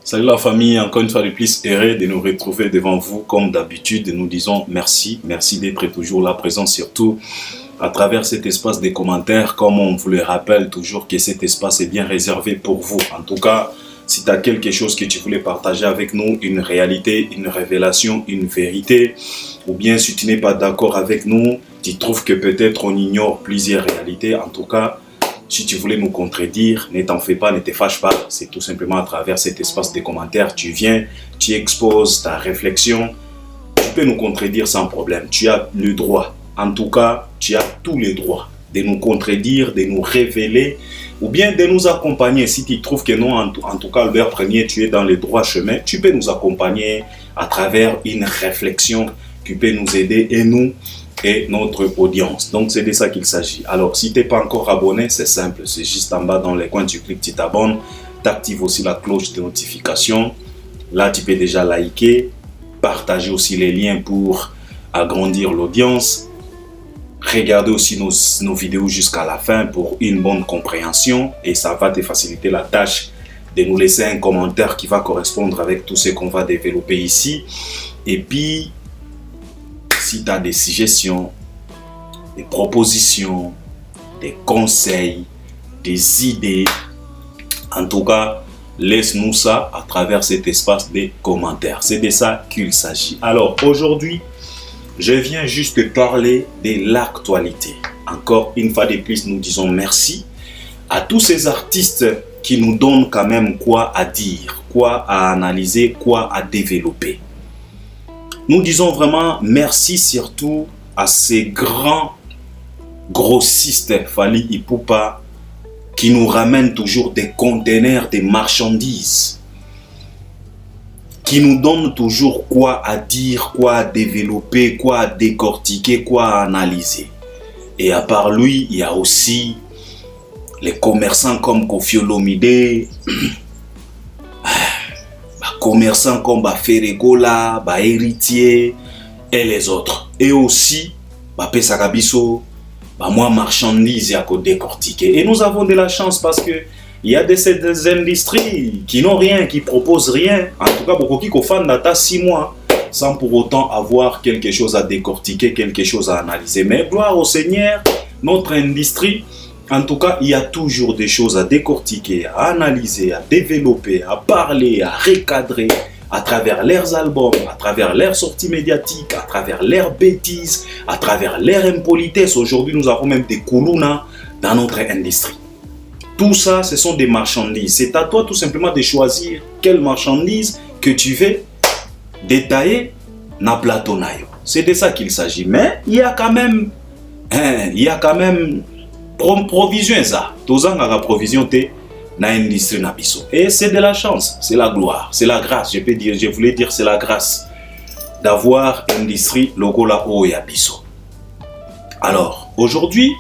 Salut la famille, encore une fois de plus, heureux de nous retrouver devant vous comme d'habitude. Nous disons merci d'être toujours là présent, surtout à travers cet espace des commentaires. Comme on vous le rappelle toujours que cet espace est bien réservé pour vous. En tout cas, si tu as quelque chose que tu voulais partager avec nous, une réalité, une révélation, une vérité, ou bien si tu n'es pas d'accord avec nous, tu trouves que peut-être on ignore plusieurs réalités, en tout cas, si tu voulais nous contredire, ne t'en fais pas, ne te fâche pas. C'est tout simplement à travers cet espace de commentaires. Tu viens, tu exposes ta réflexion. Tu peux nous contredire sans problème. Tu as le droit. En tout cas, tu as tous les droits de nous contredire, de nous révéler ou bien de nous accompagner. Si tu trouves que non, en tout cas, l'heure première, tu es dans le droit chemin, tu peux nous accompagner à travers une réflexion qui peut nous aider et nous et notre audience. Donc c'est de ça qu'il s'agit. Alors si tu n'es pas encore abonné, c'est simple, c'est juste en bas dans les coins, tu cliques, tu t'abonnes, tu actives aussi la cloche de notification. Là tu peux déjà liker, partager aussi les liens pour agrandir l'audience. Regardez aussi nos vidéos jusqu'à la fin pour une bonne compréhension et ça va te faciliter la tâche de nous laisser un commentaire qui va correspondre avec tout ce qu'on va développer ici. Et puis si tu as des suggestions, des propositions, des conseils, des idées, en tout cas, laisse-nous ça à travers cet espace des commentaires. C'est de ça qu'il s'agit. Alors, aujourd'hui, je viens juste te parler de l'actualité. Encore une fois de plus, nous disons merci à tous ces artistes qui nous donnent quand même quoi à dire, quoi à analyser, quoi à développer. Nous disons vraiment merci surtout à ces grands grossistes Fally Ipupa qui nous ramènent toujours des conteneurs de marchandises, qui nous donnent toujours quoi à dire, quoi à développer, quoi à décortiquer, quoi à analyser. Et à part lui, il y a aussi les commerçants comme Koffi Olomide, commerçants comme Ferregola, Héritier et les autres. Et aussi, Pesakabiso, moi marchandises à décortiquer. Et nous avons de la chance parce que il y a des industries qui n'ont rien, qui proposent rien. En tout cas, beaucoup qui font data 6 mois sans pour autant avoir quelque chose à décortiquer, quelque chose à analyser. Mais gloire au Seigneur, notre industrie, en tout cas, il y a toujours des choses à décortiquer, à analyser, à développer, à parler, à recadrer à travers leurs albums, à travers leurs sorties médiatiques, à travers leurs bêtises, à travers leur impolitesse. Aujourd'hui, nous avons même des koulouna dans notre industrie. Tout ça, ce sont des marchandises. C'est à toi tout simplement de choisir quelle marchandise que tu veux détailler na plateau nayo. C'est de ça qu'il s'agit. Mais il y a quand même provision ça. Tozanga la provision te na industrie na biso. Et c'est de la chance, c'est la gloire, c'est la grâce. Je voulais dire c'est la grâce d'avoir industrie logo la oya biso. Alors, aujourd'hui,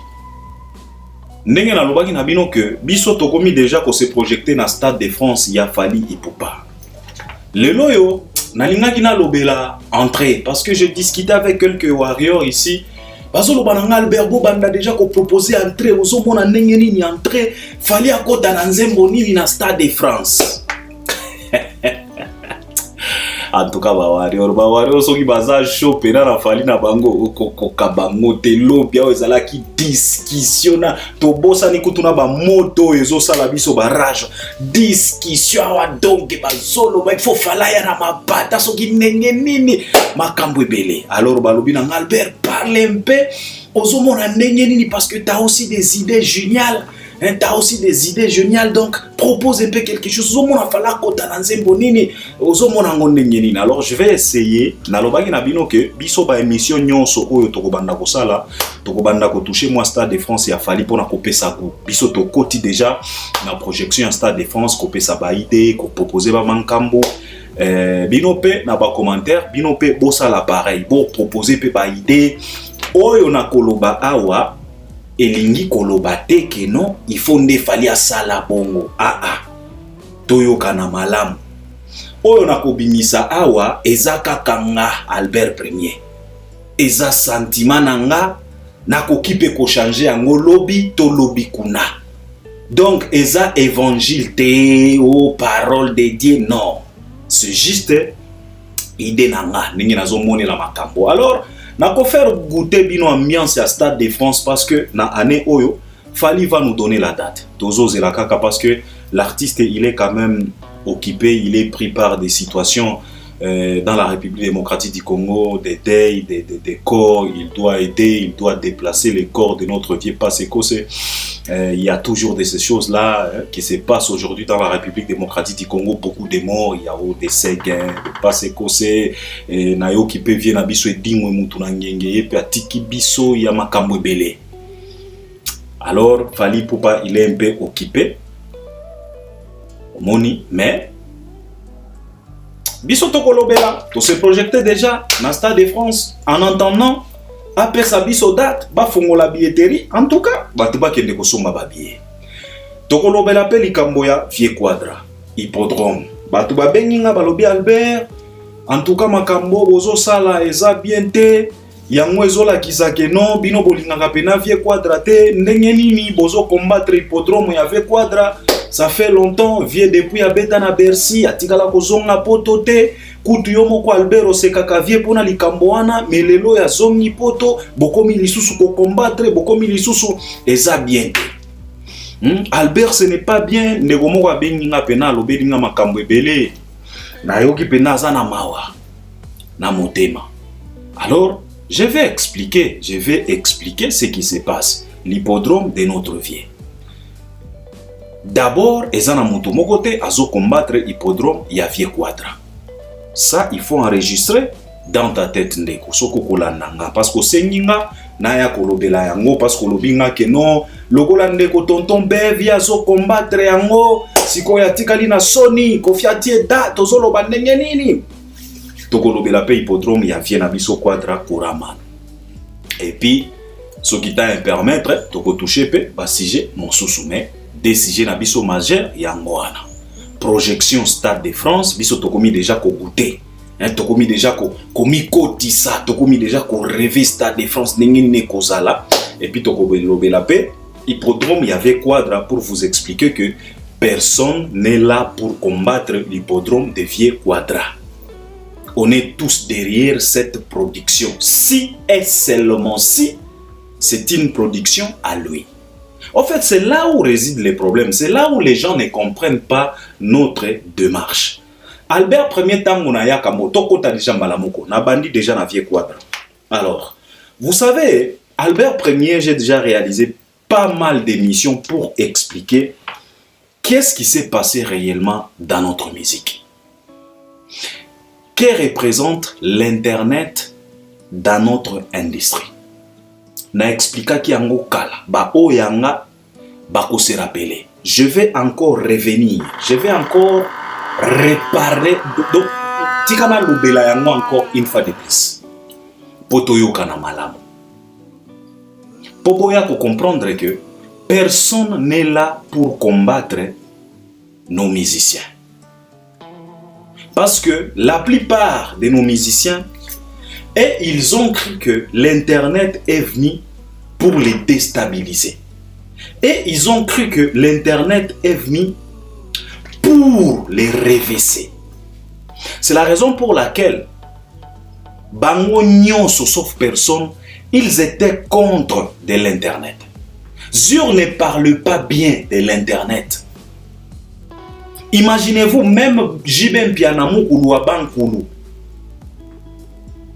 ndenge na lobaki na bino que biso tokomi déjà ko se projeter na Stade de France ya Fally Ipupa. Lelo yo nalingaki na lobela entrée parce que je discutais avec quelques warriors ici. Bazolo bananga Albert Bobanda déjà ko proposer entrée ozo mona ndenge nini entrée Fally akota na nzembo nini na Stade de France. En tout cas warrior soki baza choper na Fally na bango okokoka bango te lobia ezala ki discussion na to bossa ni kutuna ba moto ezo sala biso barrage discussion wa donc bazolo ba faut falaya na mabata soki ndenge nini makambo ebele. Alors balobi na Albert parle un peu ozo mona ndenge nini parce que tu as aussi des idées géniales. Tu as aussi des idées géniales, donc propose un peu quelque chose. Alors je vais essayer. Nalobaki na bino que biso ba émission nyonso oyo tokobanda ko sala, tokobanda ko toucher moi Stade de France ya Fally pona ko pesa go. Biso to koti déjà na projection en Stade de France ko pesa ba idée, ko proposer ba mankambo. Bino pe na ba commentaire, bino pe bo sala pareil, bo proposer pe ba idée oyo na koloba awa. Elingi koloba te que non, il faut nde Fally asala bongo. Toyoka na malamu. Oyo nakobimisa awa eza kakanga Albert Premier. Eza sentiment nanga nakoki pe ko changer yango lobi to lobi kuna. Donc, eza évangile te ou parole de Dieu, non. C'est juste idée nanga, ningi nazo moni la makambo. Alors, nako faire goûter bino ambiance à Stade de France parce que na année oyo, Fally va nous donner la date. Tozo zelakaka parce que l'artiste il est quand même occupé, il est pris par des situations dans la République démocratique du Congo, des deuils, des corps, il doit aider, il doit déplacer les corps de notre vieux passé. Il y a toujours de ces choses-là qui se passent aujourd'hui dans la République démocratique du Congo, beaucoup de morts, il y a des séguins, des passé kosé, nayo qui peut venir biso et dingwe mutunangenge, et puis atiki biso, il y a makambo belé. Alors, Fally Ipupa, il est un peu occupé, moni, mais biso tokolobela, to se projecter déjà dans Stade de France en entendant après sa biso date, ba fongo la billetterie, en tout cas, ba tuba kende ko somba ba billet. Tokolobela pe likambo ya Vieux Quadra, hippodrome. Ba tuba benginga balobi Albert, en tout cas makambo bozo sala eza bien te, yango ezola kisake non, bino bolingaka pena Vieux Quadra te, ndenge nini bozo combattre hippodrome ya Vieux Quadra. Ça fait longtemps, vieux depuis abeta na Bercy, atikala kozonga poto te, kutu yo moko Albert osekaka vieux pona likambo wana, mais lelo ya zongi poto, bokomi lisusu ko combattre, bokomi lisusu eza bien. Albert ce n'est pas bien, ndeko moko abenginga pena lobelinga makambo ebele. Na yoki pena za na mawa, na motema. Alors, je vais expliquer ce qui se passe, l'hippodrome de notre vieux. D'abord, ezana moto mokote azo combattre hippodrome ya Vieux Quadra. Ça, il faut enregistrer dans ta tête ndeko. Soko kolandanga parce que senginga na ya kolobela yango parce que lobinga ke non lokola ndeko tonton Bevi azo combattre yango siko ya tikali na Sony kofiatie date ozoloba ndenge nini. Tokolobela pe hippodrome ya Vieux na biso Quadra Koraman. Et puis ce qui t'a permettre toko toucher pe ba sujet mon sousoumet des sujets na biso majeur yango wana. Projection Stade de France, biso tokomi déjà ko goûter. Tokomi déjà ko komi kotisa, tokomi déjà ko rêver Stade de France ndenge ne kozala. Et puis tokobelobela pe hippodrome y avait Quadra pour vous expliquer que personne n'est là pour combattre l'hippodrome de Vieux Quadra. On est tous derrière cette production. Si et seulement si c'est une production à lui. En fait, c'est là où résident les problèmes. C'est là où les gens ne comprennent pas notre démarche. Albert premier temps, on a yakamo, tokota déjà malamoko, na bandi déjà na Vieux Quadra. Alors, vous savez, Albert Premier, j'ai déjà réalisé pas mal d'émissions pour expliquer qu'est-ce qui s'est passé réellement dans notre musique. Que représente l'Internet dans notre industrie? Na expliqué ki yango kala ba o yanga ba ko se rappeler. Je vais encore revenir, je vais encore réparer donc tikana lubela yango encore une fois de plus. Poto yoka na malamu. Popo ya ko comprendre que personne n'est là pour combattre nos musiciens. Parce que la plupart de nos musiciens et ils ont cru que l'Internet est venu pour les déstabiliser. Et ils ont cru que l'Internet est venu pour les révisser. C'est la raison pour laquelle, bango nyonso sauf personne, ils étaient contre de l'Internet. Zur ne parle pas bien de l'Internet. Imaginez-vous, même Jibem Pianamou Kouloua Bankoulou,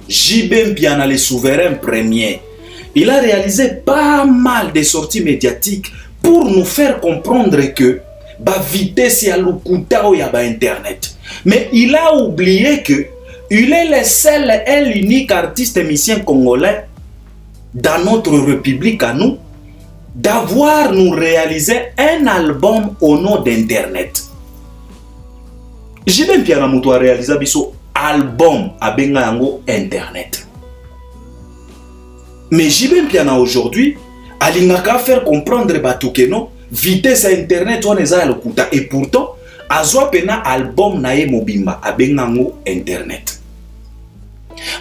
Jibem Piana, le souverain premier, il a réalisé pas mal de sorties médiatiques pour nous faire comprendre que la vitesse y a l'oukuta ou y a Internet. Mais il a oublié que il est le seul et l'unique artiste musicien congolais dans notre république à nous d'avoir nous réalisé un album au nom d'Internet. Jibem Piana Moutou a réalisé biso album à benga yango Internet. Mais Jibem Piana aujourd'hui, alingaka faire comprendre batu que non, vitesse à Internet on eza lokuta et pourtant azwa pena album nae mobimba à benga yango Internet.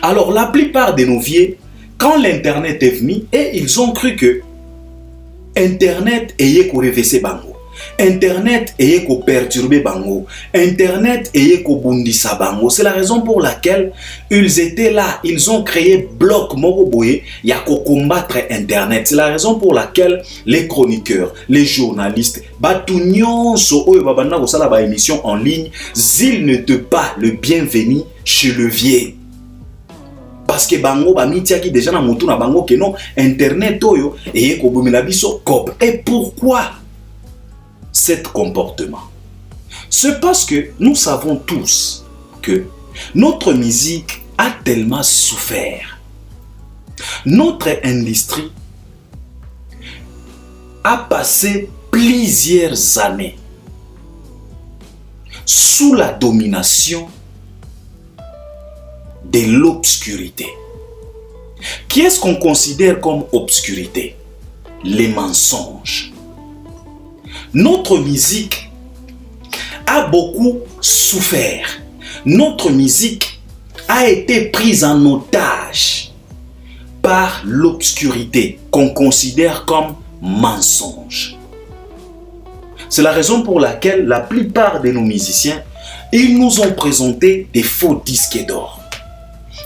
Alors la plupart de nos vieux, quand l'Internet est venu, et ils ont cru que Internet ayait ko révisé bango. Internet est ko perturber bango. Internet est ko bundisa bango. C'est la raison pour laquelle ils étaient là. Ils ont créé bloc Mogoboye ya ko combattre Internet. C'est la raison pour laquelle les chroniqueurs, les journalistes, batunion so oyo babanda ko sala ba émission en ligne, ils ne te pas le bienvenu chez le vieux. Parce que bango ba mitiaki déjà na mutu na bango que non Internet oyo et ko bomela biso cop. Et pourquoi cet comportement? C'est parce que nous savons tous que notre musique a tellement souffert. Notre industrie a passé plusieurs années sous la domination de l'obscurité. Qui est-ce qu'on considère comme obscurité? Les mensonges. Notre musique a beaucoup souffert. Notre musique a été prise en otage par l'obscurité qu'on considère comme mensonge. C'est la raison pour laquelle la plupart de nos musiciens, ils nous ont présenté des faux disques d'or.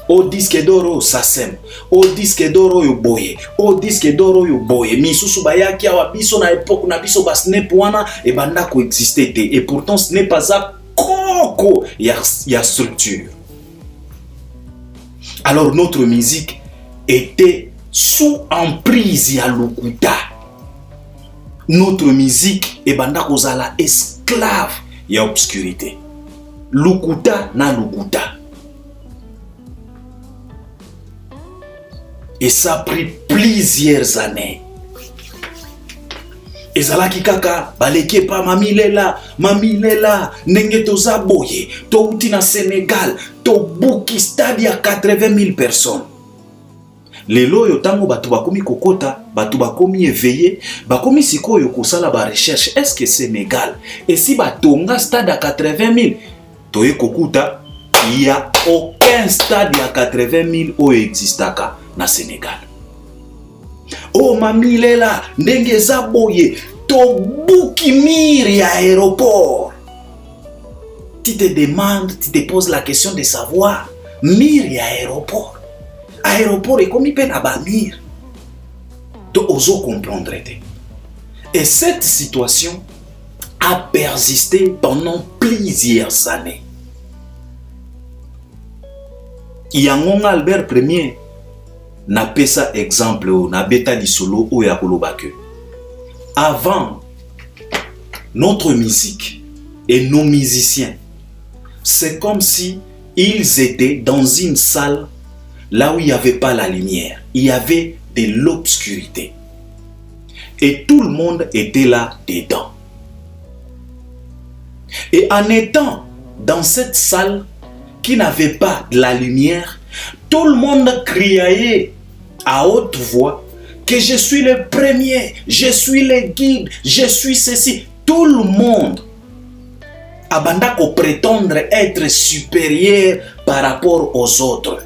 Au disque d'or ça sème, au disque d'or yo boye, au disque d'or yo boye. Misusu bayaki awa biso na époque na biso bas snap wana et banda ko existait et pourtant ce n'est pas ça koko ya structure. Alors notre musique était sous emprise ya lokuta. Notre musique et banda kozala esclave ya obscurité. Lokuta na lokuta. Et ça a pris plusieurs années. Et ça qui kaka baleke pa mamilela, nenge toza boye, to uti na Sénégal, to buki stade ya 80 000 personnes. Lelo yo tango batu bakomi kokota, batu bakomi éveillé, bakomi sikoyo kosala ba recherche, est-ce que Sénégal et si batonga stade à 80 000, toye kokuta, il y a aucun stade à 80 000 au existaka na Sénégal. Oh mamilela, ndenge za boye, to buki miri à aéroport. Tu te demandes, tu te poses la question de savoir, miri à aéroport. Aéroport est comme il peine à bamir. Tu oses comprendre. Et cette situation a persisté pendant plusieurs années. Yangon Albert Ier n'a pas ça exemple na beta di solo ou ya kolobake. Avant, notre musique et nos musiciens, c'est comme si ils étaient dans une salle là où il n'y avait pas la lumière, il y avait de l'obscurité. Et tout le monde était là dedans. Et en étant dans cette salle qui n'avait pas de la lumière, tout le monde criait à haute voix que je suis le premier, je suis le guide, je suis ceci. Tout le monde abanda ko prétendre être supérieur par rapport aux autres.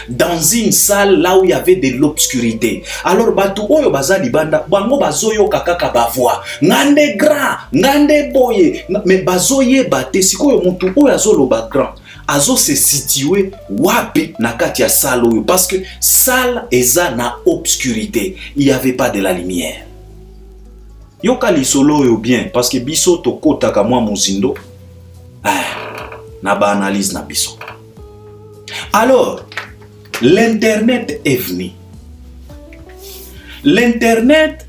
Dans une salle là où il y avait de l'obscurité. Alors batu oyo bazali banda bango bazoyo kakaka bavoa ngande grand ngande boye mais bazoye bate sikoyo mutu oyo azolo ba grand azo se situer wapi na kati ya salle oyo parce que salle eza na obscurité, il y avait pas de la lumière. Yoka lisolo oyo bien parce que biso tokota ka mwa muzindo na ba analyse na biso. Alors l'internet est venu. L'internet,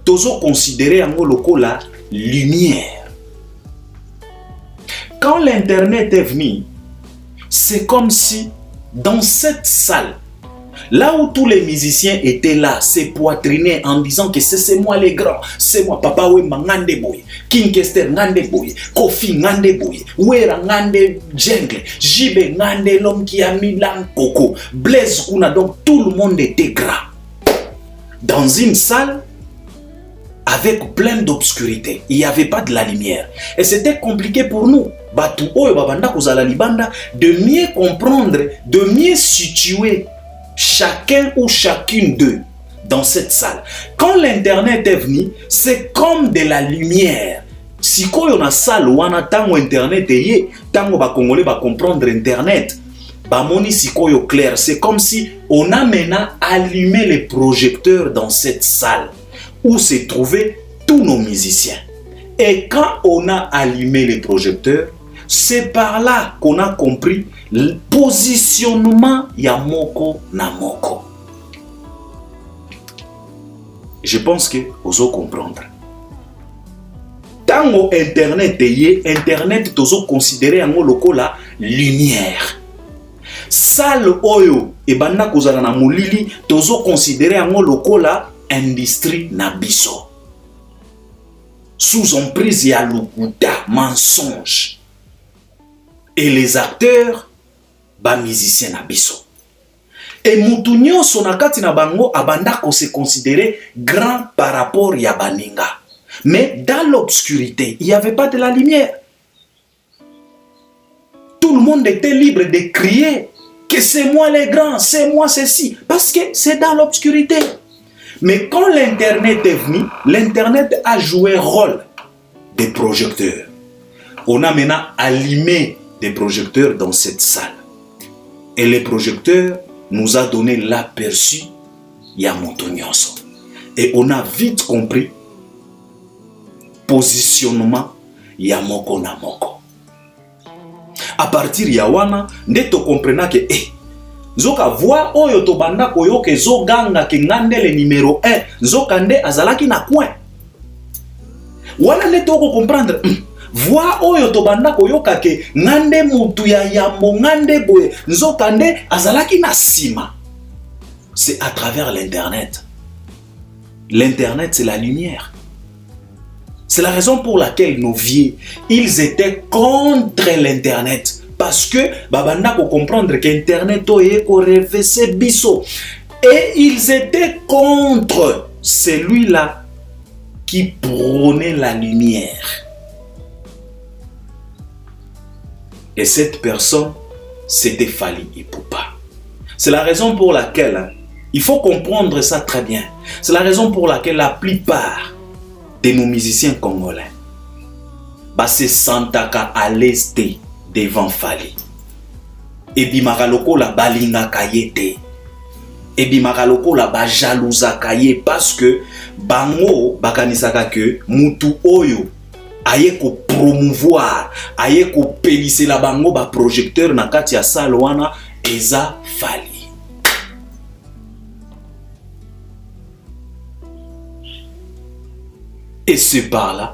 tozo considéré en loko la lumière. Quand l'internet est venu, c'est comme si dans cette salle, là où tous les musiciens étaient là, se poitrinaient en disant que c'est moi les grands, c'est moi Papa Wemba ngande boy, King Kester ngande boy, Kofi ngande boy, Wera ngande jungle, Jibe ngande l'homme qui a mis l'Ankoko, Blaise Kuna, donc tout le monde était grand. Dans une salle avec plein d'obscurité, il n'y avait pas de la lumière. Et c'était compliqué pour nous, Batu Oyo Babanda Kozala Libanda, de mieux comprendre, de mieux situer chacun ou chacune d'eux dans cette salle. Quand l'internet est venu, c'est comme de la lumière. Si on a salle ou on a tango internet et tango ba congolais va comprendre internet, ba moni si koyo clair, c'est comme si on a maintenant allumé les projecteurs dans cette salle où se trouvaient tous nos musiciens. Et quand on a allumé les projecteurs, c'est par là qu'on a compris le positionnement ya moko na moko. Je pense que vous allez comprendre. Tango internet internet tozo considéré en loko la lumière. Salle oyo e banda kozala na molili tozo considéré en loko la industrie na biso. Sous emprise ya lokuta, mensonge. Et les acteurs ba musiciens na biso. Et mutu nyonso na kati na bango abanda ko se considérer grand par rapport ya baninga. Mais dans l'obscurité, il n'y avait pas de la lumière. Tout le monde était libre de crier que c'est moi les grands, c'est moi ceci, parce que c'est dans l'obscurité. Mais quand l'internet est venu, l'internet a joué rôle des projecteurs. On a maintenant allumé des projecteurs dans cette salle. Et les projecteurs nous a donné l'aperçu Yamontonyonso. Et on a vite compris positionnement Yamoko na moko. À partir Yawana, nde to comprena que Zoka voix oyo to banda koyo ke zo ganga ke ngande le numéro 1, Zoka nde azalaki na coin. Wana nde to comprendre voix oyo to banda koyo ke ngande mutu ya yambo ngande boye, Zoka nde azalaki na sima. C'est à travers l'internet. L'internet c'est la lumière. C'est la raison pour laquelle nos vieux, ils étaient contre l'internet. Parce que babanda ko comprendre qu'internet ko refese biso. Et ils étaient contre celui-là qui prônait la lumière. Et cette personne, c'était Fally Ipupa. C'est la raison pour laquelle, il faut comprendre ça très bien. C'est la raison pour laquelle la plupart de nos musiciens congolais se sentent à l'aise devant Fally. Et bimakaloko la balinga kayete. Et bimakaloko la ba jalousa kaye parce que bango bakanisaka que mutu oyo aye ko promouvoir, aye ko pelisse la bango ba projecteur na kati ya salle wana eza Fally. Et c'est par là,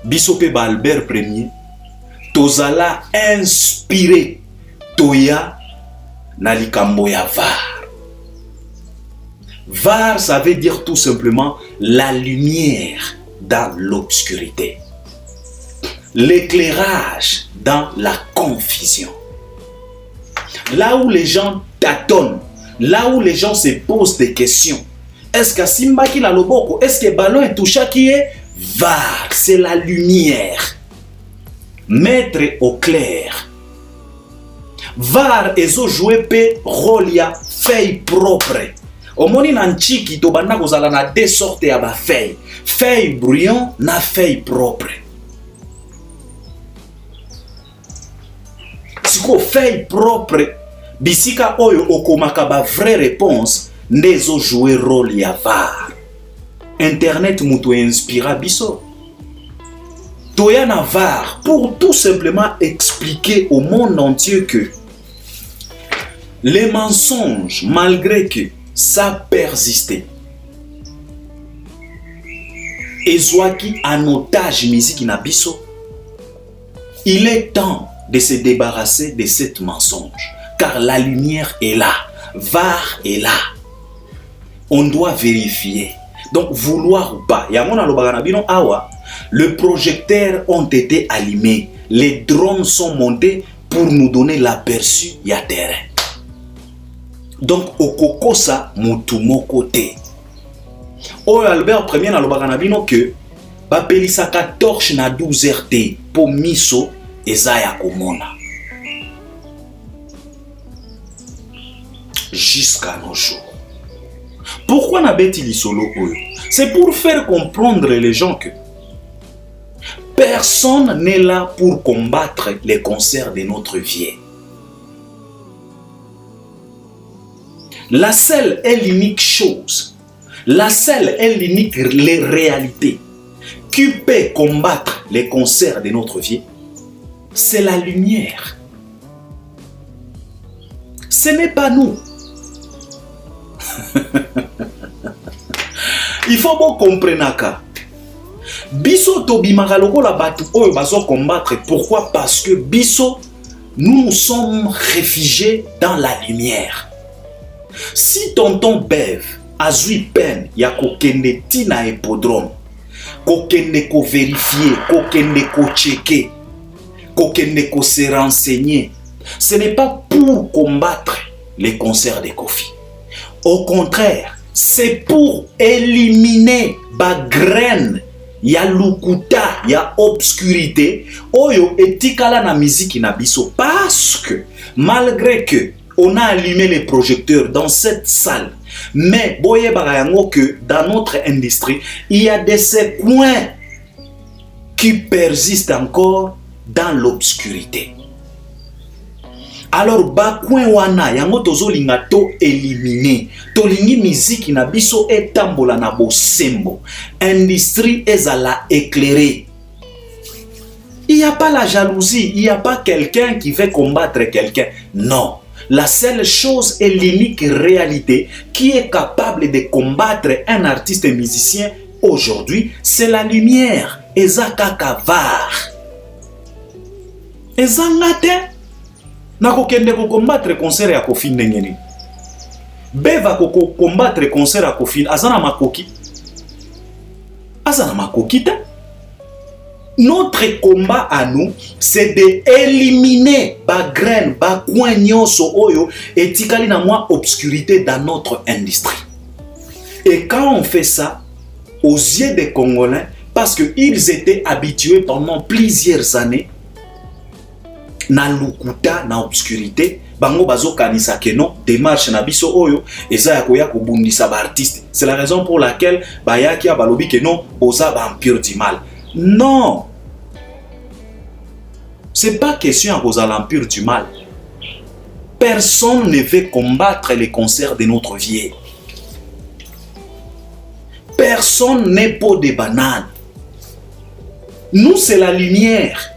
Bisope Albert Ier, Tozala inspiré Toya Nalikambo ya VAR. VAR, ça veut dire tout simplement la lumière dans l'obscurité. L'éclairage dans la confusion. Là où les gens tâtonnent, là où les gens se posent des questions. Est-ce que Simba qui l'a loboko, est-ce que ballon est touché qui est VAR, c'est la lumière. Mettre au clair. VAR ezo jouer pe rôle ya feuille propre. Omoni nanchiki to banda kozala na deux sortes ya ba feuille. Feuille brouillon na feuille propre. Siko feuille propre bisika oyo okomaka ba vraie réponse ndezo jouer rôle ya VAR. Internet mutu inspira biso. Toya na VAR pour tout simplement expliquer au monde entier que les mensonges, malgré que ça persistait, et Zouaki en otage musique na biso, il est temps de se débarrasser de cette mensonge, car la lumière est là, VAR est là. On doit vérifier. Donc, vouloir ou pas, les projecteurs ont été allumés, les drones sont montés pour nous donner l'aperçu ya terrain. Donc, au kokosa mutumo côté. O Albert Premier na lobakanabino que bapelisaka torche na 12 RT pour miso ezaya komona. Jusqu'à nos jours. Pourquoi nabeti lisolo oyo? C'est pour faire comprendre les gens que personne n'est là pour combattre les cancers de notre vie. La seule et l'unique chose, la seule et l'unique réalité qui peut combattre les cancers de notre vie, c'est la lumière. Ce n'est pas nous. Il faut bien comprendre ça. Biso tobimaka lokola batu oyo bazo combattre. Pourquoi? Parce que biso, nous sommes réfugiés dans la lumière. Si tonton Bev a eu peine ya kokende tina hippodrome, kokende ko vérifier, kokende ko checker, kokende ko se renseigner, ce n'est pas pour combattre les cancers de Kofi. Au contraire, c'est pour éliminer ba graine ya lukuta, ya obscurité oyo etikala na musique na biso, parce que malgré que on a allumé les projecteurs dans cette salle, mais boye bagayango que dans notre industrie, il y a des coins qui persistent encore dans l'obscurité. Alors ba coin wana yango tozolinga to éliminer, tolingi musique na biso etambola na bosembo, industrie ezala éclairée. Il n'y a pas la jalousie, il n'y a pas quelqu'un qui veut combattre quelqu'un. Non. La seule chose et l'unique réalité qui est capable de combattre un artiste et musicien aujourd'hui, c'est la lumière. Ezaka kavar. Ezangate. Nako kende ko combattre concert ya Kofi ndengeni. Beva ko combattre concert ya Kofi azana makoki. Azana makoki ta. Notre combat à nous, c'est d'éliminer ba graine, ba coin nyonso oyo etikali na moi obscurité dans notre industrie. Et quand on fait ça, aux yeux des Congolais, parce qu'ils étaient habitués pendant plusieurs années na lukuta, na obscurité, bango bazo kanisa ke non, démarche na biso oyo, eza ya koya kobundisa ba artiste. C'est la raison pour laquelle bayaki a balobi ke non, oza ba empire du mal. Non! C'est pas question à cause de l'empire du mal. Personne ne veut combattre les cancers de notre vie. Personne n'est peau de banane. Nous, c'est la lumière.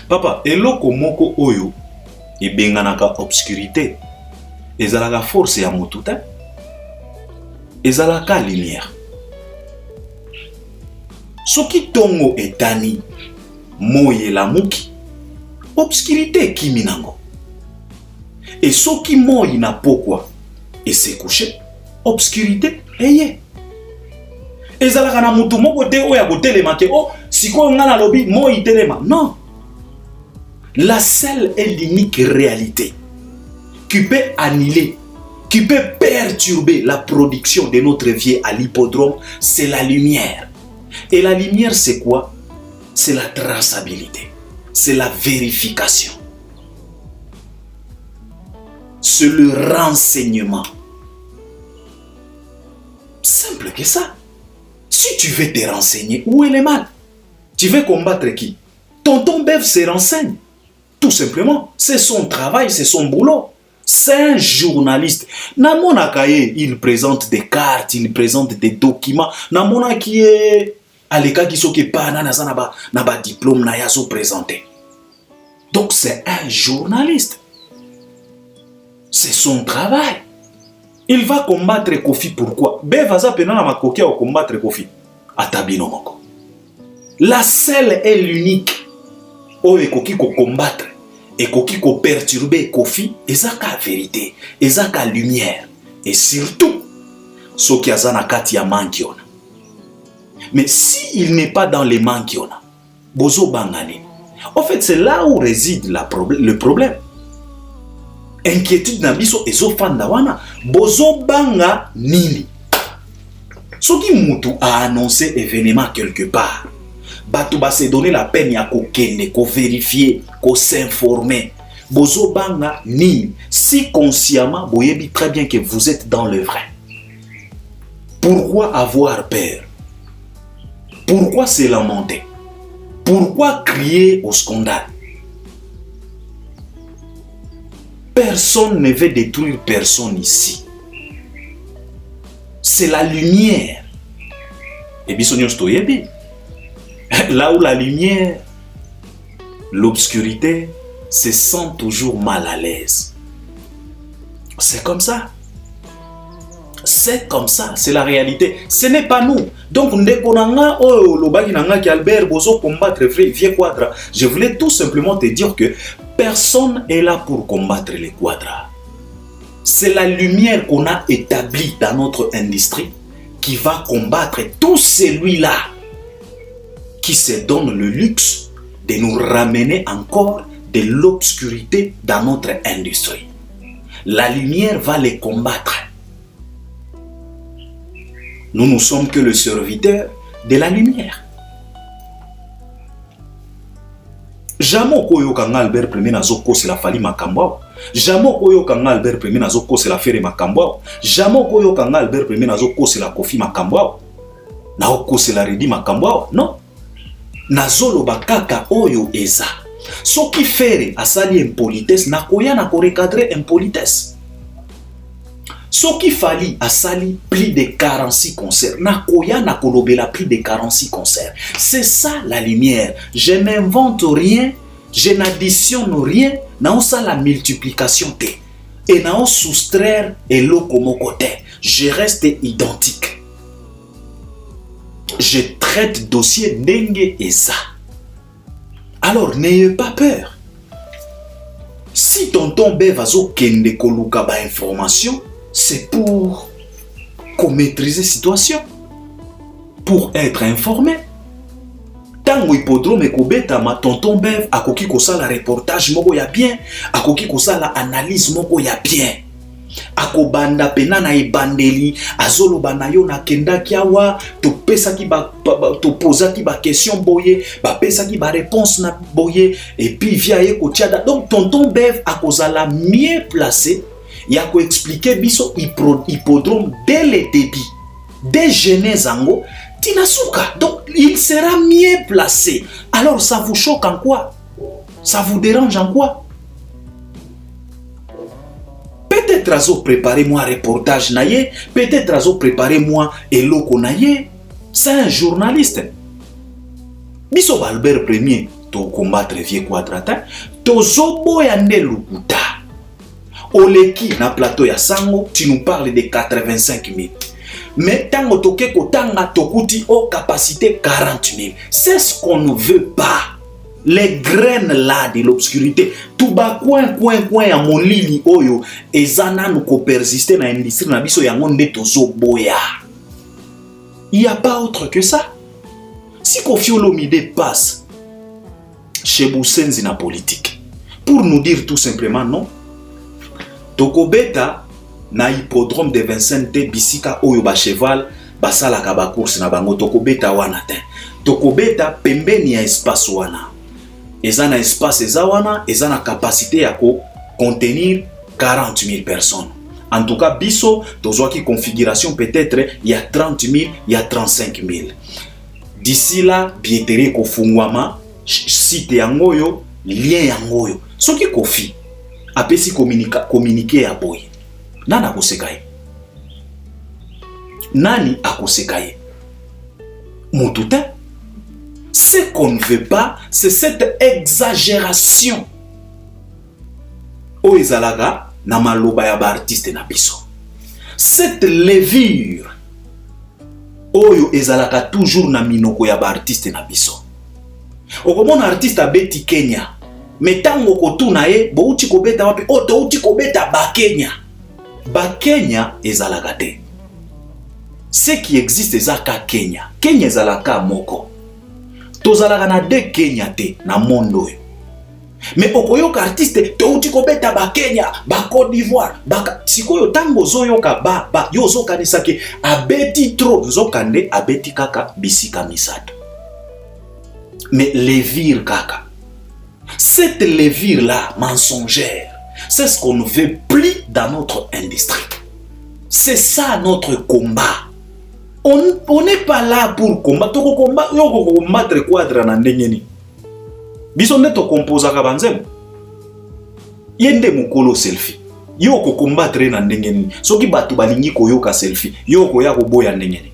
Papa, eloko moko oyo e benganaka obscurité. Ezalaka force ya motuta. Ezalaka lumière. Soki tongo etani moye la muki obscurité kiminango. Et soki moye na pokwa et se coucher obscurité eye. Ezalaka na mutu moko te oya kotelema ke oh siko ngana lobi moye telema. Non. La seule et l'unique réalité qui peut annuler, qui peut perturber la production de notre vie à l'hippodrome, c'est la lumière. Et la lumière, c'est quoi? C'est la traçabilité. C'est la vérification. C'est le renseignement. Simple que ça. Si tu veux te renseigner, où est le mal? Tu veux combattre qui? Tonton Bev se renseigne. Tout simplement. C'est son travail, c'est son boulot. C'est un journaliste. Namona Kaye, il présente des cartes, il présente des documents. Namona qui est à l'écart qui s'occupe pas naba diplôme na yazo présenté. Donc c'est un journaliste. C'est son travail. Il va combattre Kofi. Pourquoi? Bevaza penana makoki au combattre Kofi. Atabino moko. La seule et l'unique o ekoki ko combattre et koki ko perturber Kofi, ezaka vérité, ezaka lumière et surtout soki azana kati ya mankiona. Mais s'il n'est pas dans les mankiona, bozo bangane. En fait, c'est là où réside le problème. Inquiétude na biso ezofanda wana, bozo banga nini. Soki mutu a annoncé événement quelque part, Batou ba se donner la peine ya ko kende, ko vérifier, ko s'informer. bozo banga nini. Si consciemment, boyebi très bien que vous êtes dans le vrai. Pourquoi avoir peur? Pourquoi se lamenter? Pourquoi crier au scandale? Personne ne veut détruire personne ici. C'est la lumière. Et bisogno stoyebi. Là où la lumière, l'obscurité se sent toujours mal à l'aise. C'est comme ça. C'est comme ça, c'est la réalité. Ce n'est pas nous. Donc, je voulais tout simplement te dire que personne est là pour combattre les quadras. C'est la lumière qu'on a établie dans notre industrie qui va combattre tout celui-là qui se donne le luxe de nous ramener encore de l'obscurité dans notre industrie. La lumière va les combattre. Nous ne sommes que le serviteur de la lumière. Jamais koyo kanga Albert Premier nazoko c'est la fali makambao. Jamais koyo kanga Albert Premier nazoko c'est la fere makambao. Jamais koyo kanga Albert Premier nazoko c'est la kofi makambao. Na oko c'est la redi makambao. Non. Nazolo bakaka oyo eza. Soki fere asali impolitesse na koya na ko recadrer impolitesse. Soki fali asali plus de 46 concerts. Na koya na kolobela plus de 46 concerts. C'est ça la lumière. Je n'invente rien, je n'additionne rien, na osa la multiplication te. Et na o soustraire eloko moko te. Je reste identique. Je traite dossier dengue et ça. Alors n'ayez pas peur. Si tonton Bevazo kende koluka ba information, c'est pour maîtriser la situation, pour être informé. Tango hippodrome et kobeta ma tonton Bev a koki kosa la reportage moko ya bien, a koki kosa la analyse moko ya bien. Akobanda pena na ebandeli azolo banayo na kenda kiawa to pesa ki ba to posa ki ba question boye ba pesa ki ba réponse na boye et puis via ye ko tiada. Donc tonton Bev a kozala mieux placé. Il y a qu'à expliquer biso hippodrome dès le début, dès Genèse Ango, Tinasuka. Donc il sera mieux placé. Alors ça vous choque en quoi? Ça vous dérange en quoi? Peut-être azo préparez-moi un reportage naye, peut-être azo préparez-moi eloko naye. C'est un journaliste. Biso Albert Premier, to combattre vieux quadratin, to zobo ya ndelukuta. Oleki na plateau ya sango, tu nous parles de 85 000. Mais tango toke kotanga tokuti o capacité 40 000. C'est ce qu'on ne veut pas. Les graines là de l'obscurité. Tout bas coin ya molili oyo ezana nous ko persister na industrie na biso yango nde tozo boya. Il n'y a pas autre que ça. Si Koffi Olomide passe chez Boussenzi na politique pour nous dire tout simplement non. Tokobeta na hippodrome de Vincent Bisika oyo ba cheval basala ka ba course na bango tokobeta wana te. Tokobeta pembeni ya espace wana. Eza na espace eza wana, eza na capacité ya ko contenir 40 000 personnes. En tout cas biso tozwaki configuration peut-être il y a 30 000, il y a 35 000. D'ici là billetterie ko fungwama site yangoyo, lien yangoyo. Soki Koffi apesi communiquer à boy. Nani akosekaye? Nani akosekaye? Moutoutin. Ce qu'on ne veut pas, c'est cette exagération. O ezalaga na maloba ya ba artiste na biso. Cette levure. Oyo ezalaka toujours na minoko ya ba artiste na biso. Okomona artiste abeti Kenya. Mais tango kotuna ye, bouti kobeta wapi, outi kobeta ba Kenya. Ba Kenya ezalaka te. Ce qui existe ezaka Kenya. Kenya ezalaka moko. Tozalaka na de Kenya te na mondo yo. Mais okoyoka artiste outi kobeta ba Kenya, ba Côte d'Ivoire, ba sikoyo tango zoyoka ba yozoka nisake abeti trop zokande abeti kaka bisika misato. Mais les vire kaka. Cette levure-là, mensongère, c'est ce qu'on ne veut plus dans notre industrie. C'est ça notre combat. On n'est pas là pour combattre. Combattre quadra na ndengeni. Biso neto composa kabanzem. Yende mukolo selfie. Yo ko combattre na ndengeni. Soki batu balingi koyoka selfie. Yo ko ya ko boya ndengeni.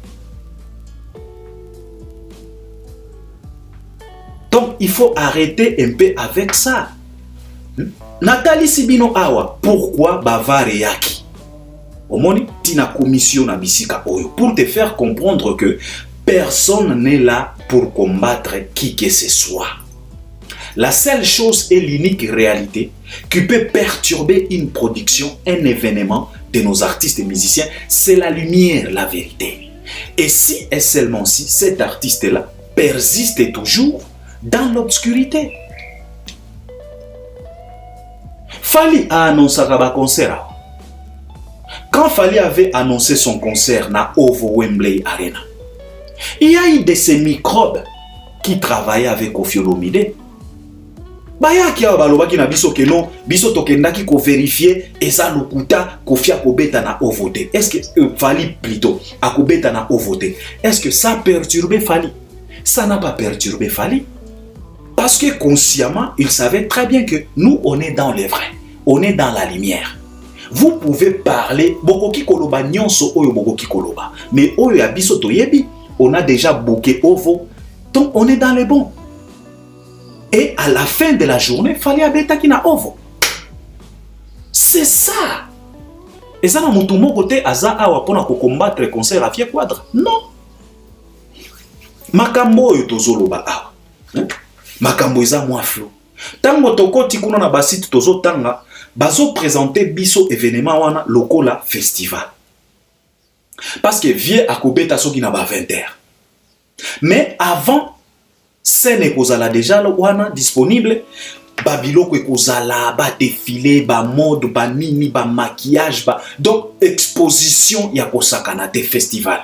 Donc il faut arrêter un peu avec ça. Nathalie Sibino Awa, pourquoi bavare yaki? Omoni tina commission na bisika oyo pour te faire comprendre que personne n'est là pour combattre qui que ce soit. La seule chose et l'unique réalité qui peut perturber une production, un événement de nos artistes et musiciens, c'est la lumière, la vérité. Et si et seulement si cet artiste-là persiste toujours dans l'obscurité. Fally a annoncé un concert. Quand Fally avait annoncé son concert na Ovo Wembley Arena, il y a eu de ces microbes qui travaillaient avec Koffi Olomide. Baya ki baloba ki na biso ke non, biso tokendaki ko vérifier eza lokuta Koffi akobeta na Ovo te. Est-ce que Fally plutôt akobeta na Ovo te? Est-ce que ça perturbé Fally? Ça n'a pas perturbé Fally. Parce que consciemment, il savait très bien que nous, on est dans les vrais. On est dans la lumière. Vous pouvez parler, bokoki koloba nyonso oyo bokoki koloba. Mais oyo abiso toyebi, on a déjà booké Ovo. Donc on est dans les bons. Et à la fin de la journée, Fally abeta ki na Ovo. C'est ça. Et ça na mutu moko te aza awa pona ko combattre concert à Fier Quadra. Non. Makambo oyo tozoloba awa. Makambo eza mwa flow. Tango tokoti kuna na basite tozo tanga, bazo présenter biso événement wana lokola festival. Parce que vie akobeta soki na ba 20h. Mais avant, scène kozala déjà wana disponible, ba biloko ekozala, ba défilé, ba mode, ba nini, ba maquillage, ba donc exposition ya kosakana te festival.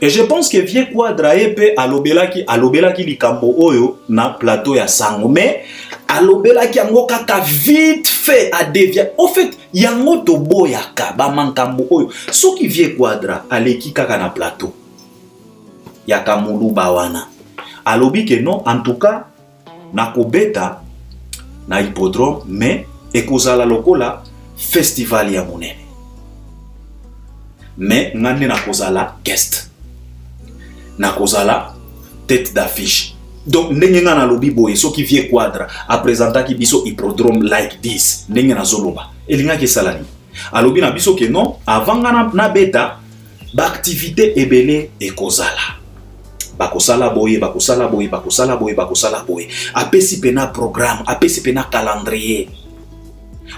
Et je pense que Vieux Quadra epe alobelaki likambo oyo na plateau ya sango. Mais alobelaki yango kaka vite fait à dévier. Au fait, yango tobo yaka ba mankambo oyo. Soki Vieux Quadra aleki kaka na plateau yaka muluba wana. Alobi que non, en tout cas, na kobeta na hippodrome, mais ekozala lokola festival ya monene. Mais ngande na kozala guest. Na kozala tête d'affiche. Donc ndenge nga na lobi boye soki Vieux Quadra a présentaki biso hippodrome like this ndenge na zoloba elinga ke salani alobi na biso ke non avant nga na beta ba activité ebele ekozala bakosala boye bakosala boye bakosala boye bakosala boye apesi pena programme apesi pena calendrier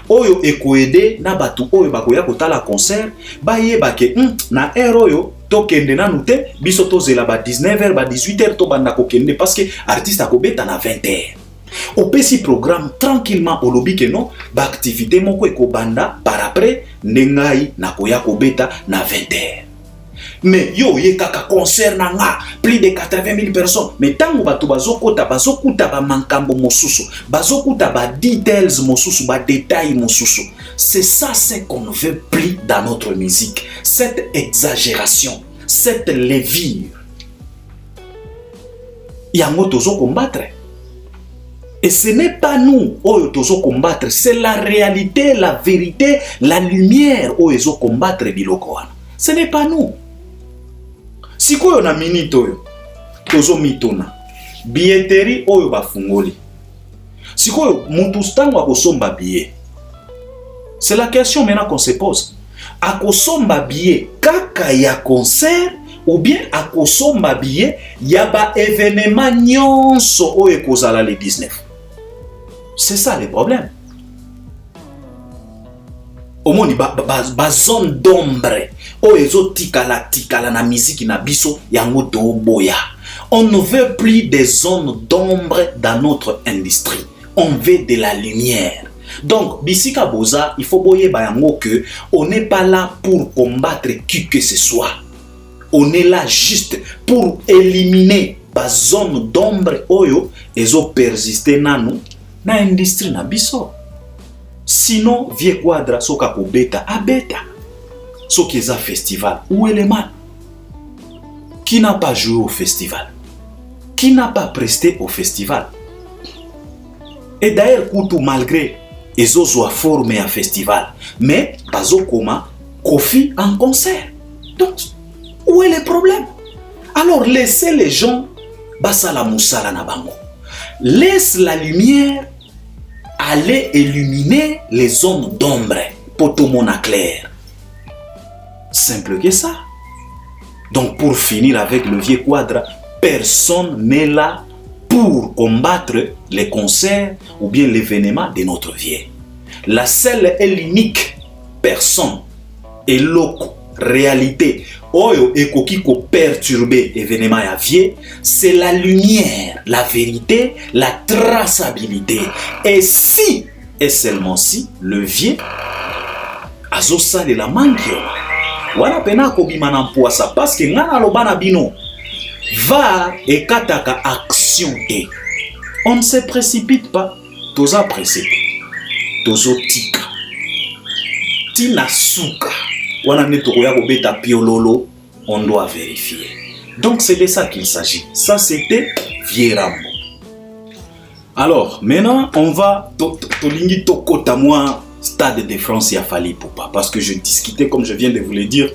oyo ekoede na batu oyo bakoya kotala concert bayeba ke na heure oyo tokende nanu te biso tozela ba 19h ba 18h to banda kokende parce que artiste akobeta na 20h. Opesi programme tranquillement olobi ke non ba activité moko ekobanda par après nengai na koya kobeta na 20h. Mais yo ye kaka concert na nga plus de 80 000 personnes. Mais tango bato bazokuta ba mankambo mosusu, bazokuta ba details mosusu, ba détails mosusu. C'est ça ce qu'on ne veut plus dans notre musique. Cette exagération, cette levure. Yango tozo combattre. Et ce n'est pas nous oyo tozo combattre, c'est la réalité, la vérité, la lumière oyo combattre biloko wana. Ce n'est pas nous. Si koyo na minute oyo tozo mitona billetterie oyo bafungoli si koyo mutu stango akosomba billet, c'est la question maintenant qu'on se pose. Akosomba billet kaka ya concert ou bien akosomba billet ya ba événement nyonso oyo ekozala le 19. C'est ça le problème. Au moins ba zone d'ombre oyo tikala na musique na biso yango toboya. On ne veut plus des zones d'ombre dans notre industrie. On veut de la lumière. Donc bisika boza, il faut boyer bayango que on n'est pas là pour combattre qui que ce soit. On est là juste pour éliminer ba zone d'ombre oyo ezo persister nanu na industrie na biso. Sinon Vieux Quadra soka ko beta abeta. Soki eza festival, où est le mal? Qui n'a pas joué au festival? Qui n'a pas presté au festival? Et d'ailleurs, Koutou, malgré ils ont formé un festival, mais pas au coma, Kofi en concert. Donc, où est le problème? Alors, laissez les gens, basala moussala na bango. Laisse la lumière aller illuminer les zones d'ombre pour tout le monde clair. Simple que ça. Donc, pour finir avec le Vieux Quadra, personne n'est là pour combattre les concerts ou bien l'événement de notre vie. La seule et l'unique personne et loco, réalité, oyo ekoki ko perturber l'événement ya vie, c'est la lumière, la vérité, la traçabilité. Et si, et seulement si, le vieux azo sale la manquio, wana pena ko bimana mpoasa parce que ngana lobana bino va et kataka action te. On ne se précipite pas, toza précipite. Tozo tika. Tina suka. Wana netoko ya kobeta piololo, on doit vérifier. Donc c'est de ça qu'il s'agit. Ça c'était Vieux Rambo. Alors maintenant on va tolingi tokota moi Stade de France ya Fally Ipupa parce que je discutais comme je viens de vous le dire,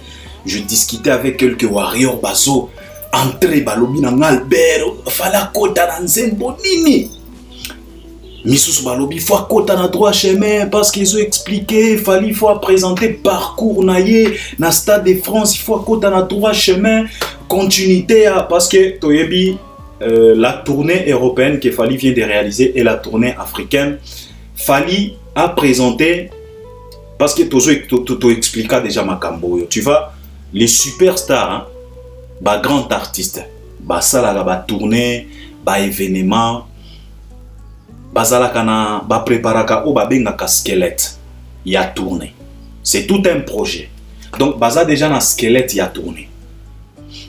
je discutais avec quelques warriors bazo entré balobi na Albert fala kota na nzembo nini. Misusu balobi faut kota na droit chemin parce qu'ils ont expliqué il faut présenter parcours naie na Stade de France, il faut kota na droit chemin continuité parce que toyebi la tournée européenne que Fally vient de réaliser et la tournée africaine, Fally a présenté parce que Toto expliqua déjà makambo. Tu vois les superstars hein, ba grand artiste ba sala ba tournée ba événement bazalaka na ba préparaka o ba bengaka squelette ya tournée. C'est tout un projet. Donc baza déjà na squelette ya tournée.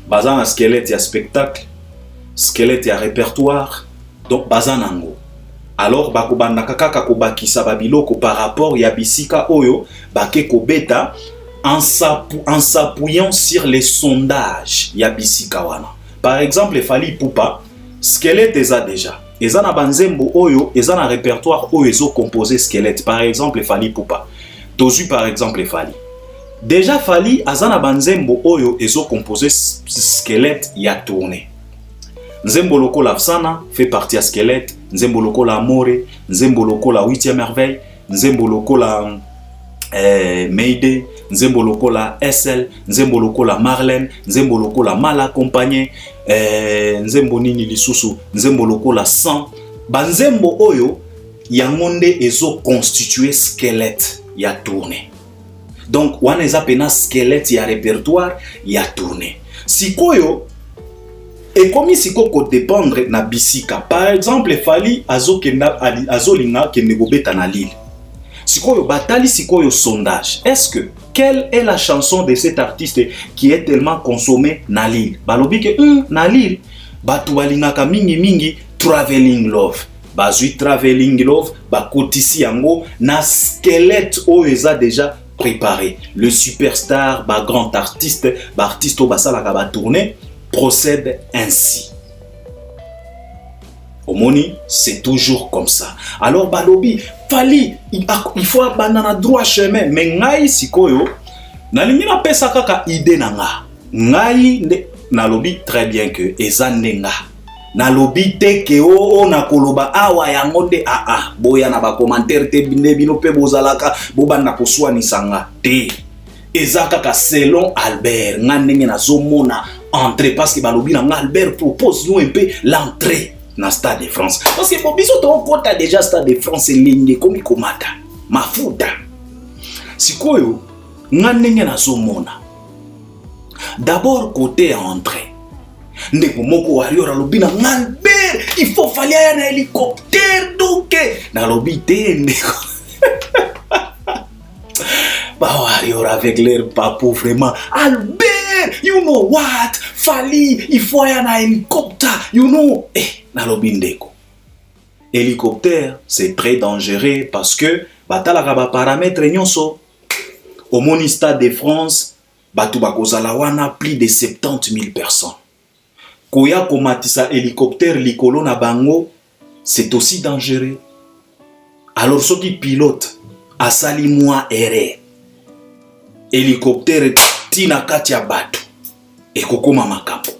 Baza na squelette ya spectacle, squelette ya répertoire. Donc baza nango. Alors bako bandaka kaka ko bakisa babiloko par rapport ya bisika oyo bake ko beta en s'appuyant sur les sondages ya bisika wana. Par exemple, Fally Ipupa, squelette eza déjà. Eza na banzembo oyo, eza na répertoire oyo ezo composé squelette. Par exemple, Fally Ipupa. Tozu par exemple Fally. Déjà Fally aza na banzembo oyo ezo composé squelette ya tournée. Nzembo loko la Fsana fait partie à squelette, Nzembo loko la Amore, Nzembo loko la 8e merveille, Nzembo loko la Mayday, Nzembo loko la SL, Nzembo loko la Marlène, Nzembo loko la Mal accompagné, Nzembo nini lisusu, Nzembo loko la 100. Banzembo oyo yangonde ezo constitué squelette ya tournée. Donc wana eza pena squelette ya répertoire ya tournée. Sikoyo et comme ici qu'on dépendre na bisika. Par exemple, Fally azolinga kende gobeta na Lille. Sikoyo batali sikoyo sondage. Est-ce que quelle est la chanson de cet artiste qui est tellement consommée na Lille? Balobi ke na Lille batu balingaka mingi Traveling Love. Bazui Traveling Love bakotisi yango na squelette o eza déjà préparé. Le superstar ba grand artiste, ba artiste o basalaka ba tourner procède ainsi. Omoni, c'est toujours comme ça. Alors balobi, Fally, il faut abandonner droit chemin. Mais ngai sikoyo, nalingi na pesa kaka ide nanga. Ngai na lobi très bien que ezanenga. Na lobi te ke o na koloba awa yango de boya na ba commentaire te bino pe bozalaka bobanda koswani sanga te. Ezaka ka selon Albert ngandenge na zomona entrée parce que balobi na Albert propose nous un peu l'entrée na Stade de France parce que bon biso to kota déjà Stade de France ligne komi komata mafuta sikoyo ngandenge na zomona d'abord côté entrée ndeko moko warrior alobi na Albert il faut Fally ya na hélicoptère donc na lobi te ndeko warrior avec l'air papou vraiment Albert you know what Fally il faut y un hélicoptère you know na lobi ndeko hélicoptère, c'est très dangereux parce que batalaka ba paramètres nyonso. Au moni Stade de France, batu bakozala wana plus de 70 000 personnes. Koya komatisa hélicoptère likolo na bango, c'est aussi dangereux. Alors soki pilote asali mwa erreur, hélicoptère tina kati ya batu ekokoma makambo.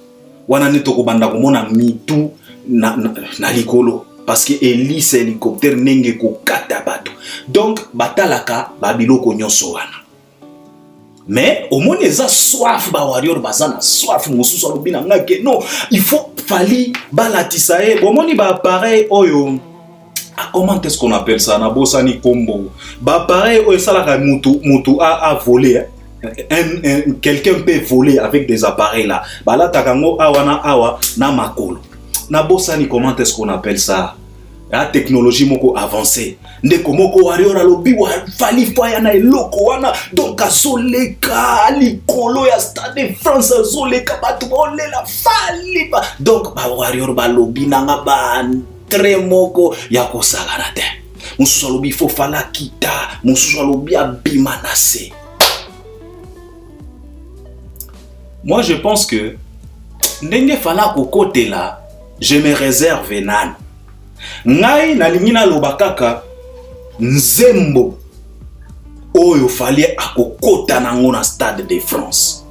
Wana neto kobanda komona mitu na likolo parce que hélice hélicoptère nenge kokata batu. Donc batalaka babiloko nyonso wana. Mais au moins les a soif ba warrior bazana soif mosusu alobina ngake non il faut fali balatisa e bon moni ba pareil oyo. Comment est-ce qu'on appelle ça na bosani combo ba pareil oyo salaka mutu a volé quelqu'un peut voler avec des appareils là bala takango awa na makolo na bosani comment est-ce qu'on appelle ça la technologie moko avancée ndeko moko warrior alobi wa fali faya na eloko wana donc azoleka likolo ya Stade de France azoleka batu bolela fali ba donc ba warrior balobi nanga ba très moko ya kosagana te mususu alobi fo fala kita mususu alobi abima na se. Moi je pense que ndenge fala kokote là je me réserve nan ngai na lingina lobakaka nzembo oyo fali akokota nango na Stade de France.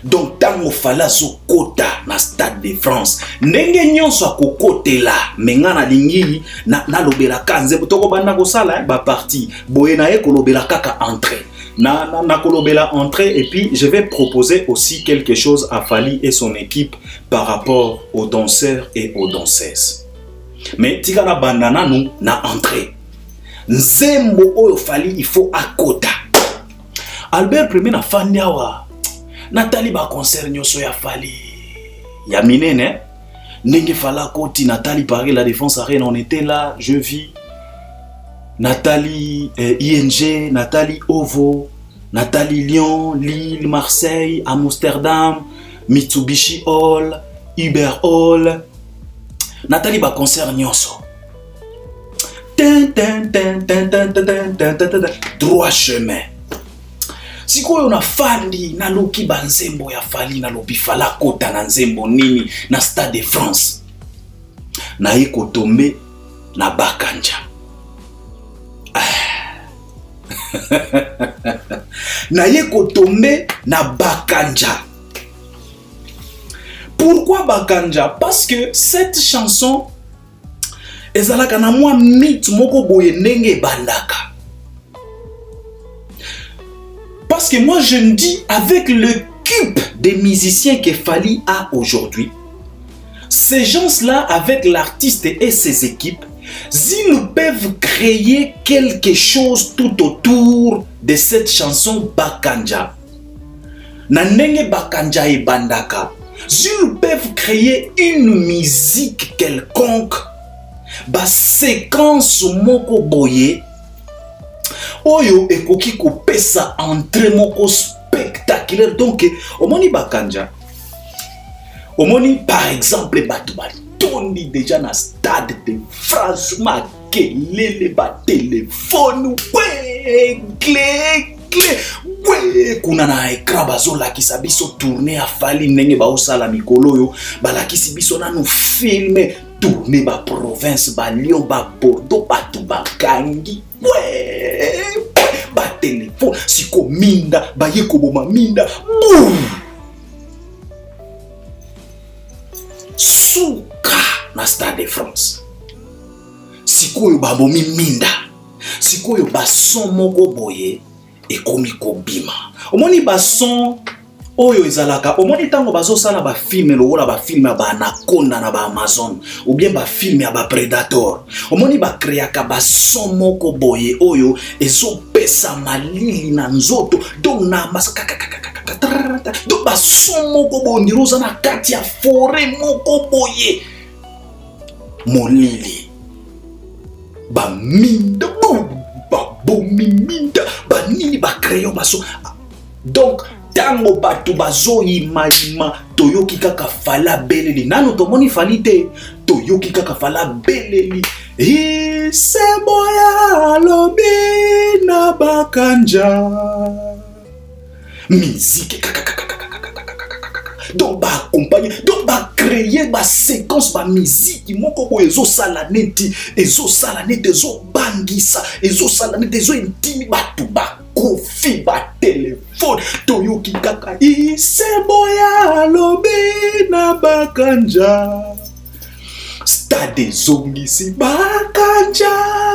Donc tango fala zokota na Stade de France ndenge nyonso akokote la menga na lingi na lobela kanze toko banda ko sala ba parti boye na e ko lobela kaka entrée na kolobela entrée et puis je vais proposer aussi quelque chose à Fally et son équipe par rapport aux danseurs et aux danseuses. Mais tika na bandana nous na entrée nzembo oyo Fally il faut akota. Albert Premier na fandiawa Nathalie ba concert nyoso ya Fally ya minene ndenge fala koti Nathalie Paris la Défense Arène on était là je vis Nathalie ING, Nathalie Ovo, Nathalie Lyon, Lille, Marseille, Amsterdam, Mitsubishi Hall, Uber Hall. Nathalie ba concert nyonso. Droit chemin. Si ko na fandi na loki banzembo ya Fally na lobi fala kota na nzembo nini na Stade de France. Na yeko tombe na bakanja. Na yeko tombe na bakanja. Pourquoi bakanja? Parce que cette chanson ezalaka na mwa mythe moko boye ndenge bandaka. Parce que moi je me dis avec le cube des musiciens que Fally a aujourd'hui, ces gens-là avec l'artiste et ses équipes, s'ils peuvent créer quelque chose tout autour de cette chanson Bakanja, Nandenge Bakanja et Bandaka, s'ils peuvent créer une musique quelconque, ba séquence moko boye, oyo ekoki ko pesa entrée moko spectaculaire. Donc, omoni Bakanja, omoni par exemple Batouba. Tony déjà na Stade de France makelele ba téléphone ouais clé ouais kuna na écran bazola ki sabiso tourner à Fally ndenge ba osala mikolo yo balakisi biso nanu filmer tourner ba province ba Lyon ba Bordeaux ba Tubakangi ouais ba téléphone siko minda ba yeko boma minda boum Souka na Stade de France. Sikoyo babomi minda. Sikoyo bason moko boye ekomi kobima. Omoni bason oyo ezalaka. Omoni tango bazosala ba film lokola ba film ya ba Anaconda na ba Amazon ou bien ba film ya ba Predator. Omoni ba créaka bason moko boye oyo ezopesa malili na nzoto donc na masaka donc bason moko bondiroza na kati ya forêt moko boye molili ba minda ba bomi minda ba nini ba crayon baso. Donc tango batu bazo ima toyoki kaka Fally beleli nano tomoni Fally te toyoki kaka fala beleli iseboya lobi na bakanja musique donc ba accompagner donc ba créer ba séquence ba musique moko ko ezo sala neti ezo bangisa ezo sala neti ezo intimi batu ba kofi ba téléphone toyoki kaka iseboya lobi na bakanja stade zongisi bakanja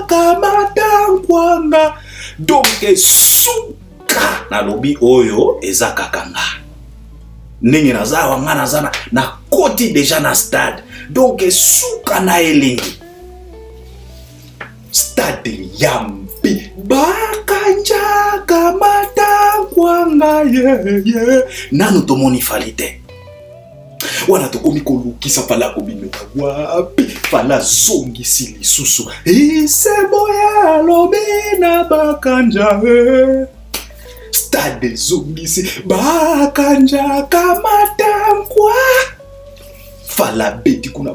kamatankwanga donc suka na lobi oyo eza kakanga ndenge naza wanga naza na koti déjà na stade donc suka na elengi stade yambi bakanja kamatankwanga ye nanu tomoni falite wana tokomi kolukisa fala kobimeka wapi fala zongisi lisusu iseboya lobi na bakanja stade zongisi bakanja kamatankwa fala beti kuna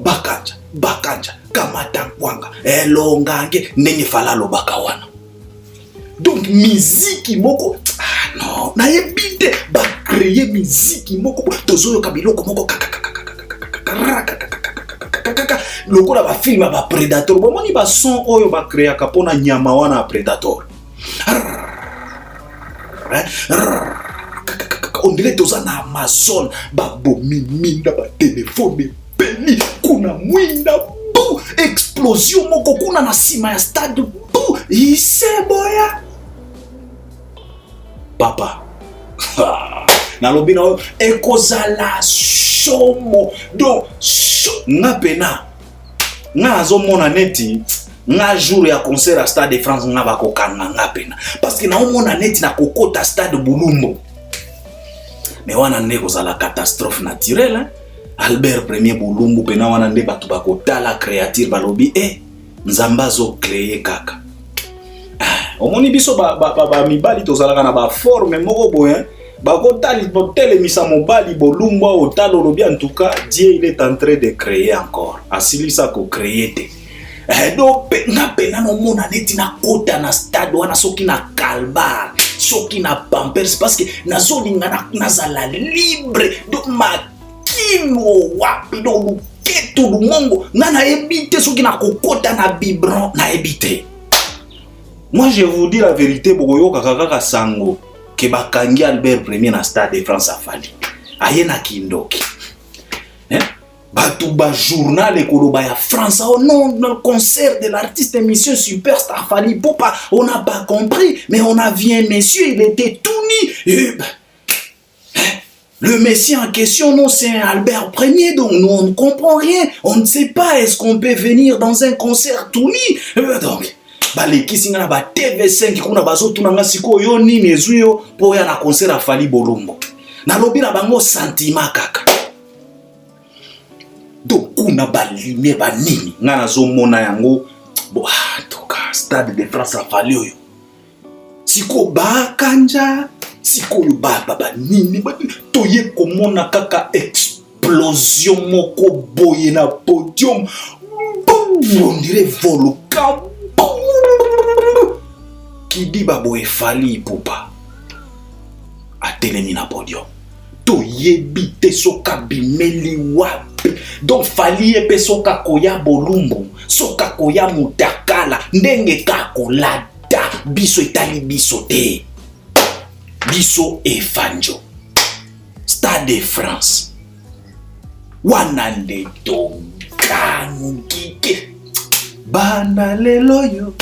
bakanja kamatankwanga elongange ndenge fala lobaka wana donc miziki moko non na yebite ba créer miziki moko tozoyoka biloko moko lokola ba film ba predator bomoni ba son oyo ba créer kapona nyama wana predator on dirait toza na Amazon ba bomiminda ba téléphone beli kuna mwinda bu explosion moko kuna na sima ya stade bu iseboya papa na lobi na ekozala shomo donc nga pena nga azomona neti nga jour ya concert à Stade de France nga bakokanga nga pena parce que na omona neti na kokota stade Bulumbu mais wana nde kozala catastrophe naturelle hein? Albert Premier Bulumbu pena wana nde batu bakotala créature balobi nzamba zo créer kaka omoni biso ba mibali tozalaka na ba forme moko boye bakotali botele misa mobali bolumbu otalo lobi en tout cas Dieu il est en train de créer encore asilisa ko créer te donc nga pena no mona neti na kota na stade wana soki na calbar soki na pampers parce que nazolinga nazala libre donc makino wapi donc ketu lumongo nga na ebite soki na kokota na biberon na ebite. Moi je vous dis la vérité bokoyo kaka sango ke bakangi Albert Premier na Stade de France afali ayena kindoki batu ba journal ekoloba ya France au nom du concert de l'artiste émission Superstar Fally Ipupa on n'a pas compris mais on a vu un monsieur il était tout nu le messie en question non c'est Albert Premier donc nous on ne comprend rien on ne sait pas est-ce qu'on peut venir dans un concert tout nu donc balekisi nga na ba TV5 kuna bazotuna nga sikoyo nini ezuyo po ya na concert a Fally Bolombo na lobi na bango sentiment kaka donc kuna balime ba nini nga nazomona yango bo toka Stade de France a Fally oyo siko bakanja sikoyo baba nini toye komona kaka explosion moko boye na podium on dirait volcan qui dit baboye Fally Ipupa a telemi na podium to yebite soka bimeli wapi donc Fally epe soka koya Bolumbu soka koya Mutakala ndenge kakolada biso etali biso te biso efanjo Stade de France wana nde tokangike banda lelo yo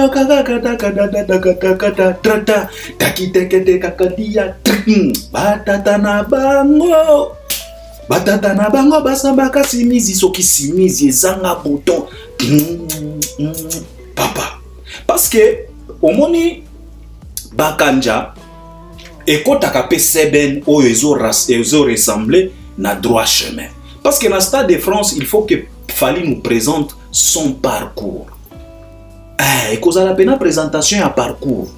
kaka trata takitekete kakadia batata na bango basambaka simizi soki simizi ezanga bouton papa parce que omoni bakanja ekotaka pe seben oyo ezo ressembler na droit chemin parce que na Stade de France il faut que Fally nous présente son parcours. Ekozala pena présentation ya parcours.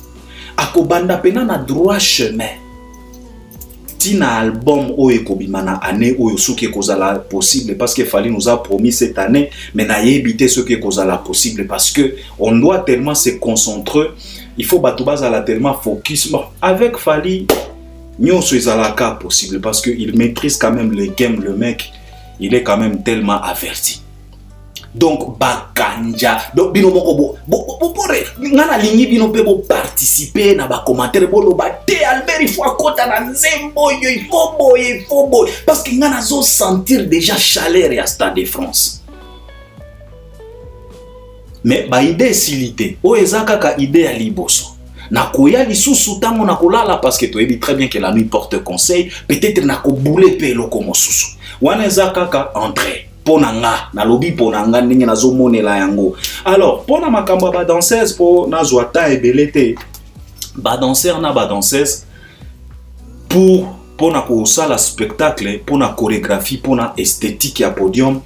Akobanda pena na droit chemin. tina album oyo ekobima na année oyo soki ekozala possible parce que Fally nous a promis cette année mais na yebite soki ekozala possible parce que on doit tellement se concentrer, il faut bato bazala tellement focus. Bon, avec Fally nyonso ezalaka possible parce que il maîtrise quand même le game, le mec il est quand même tellement averti. Donc bakanja donc bino moko bore ngana lingi bino pe bo participer na ba commentaire bolo ba te Albert il faut akota na nzembo yo il faut boy parce que ngana zo sentir déjà chaleur ya Stade de France. Mais ba idée silité o ezaka ka idée ya liboso na koya lisusu tango na kolala parce que tu sais très bien que la nuit porte conseil, peut-être na ko boule pe loko mosusu wana ezaka ka entrée ponanga na lobi ponanga ndenge nazomonela yango. Alors pona makambo ba danseuse po nazwa ta ebelete ba danseur na ba danseuse pour na ko sala spectacle, pour na chorégraphie, pour na esthétique ya podium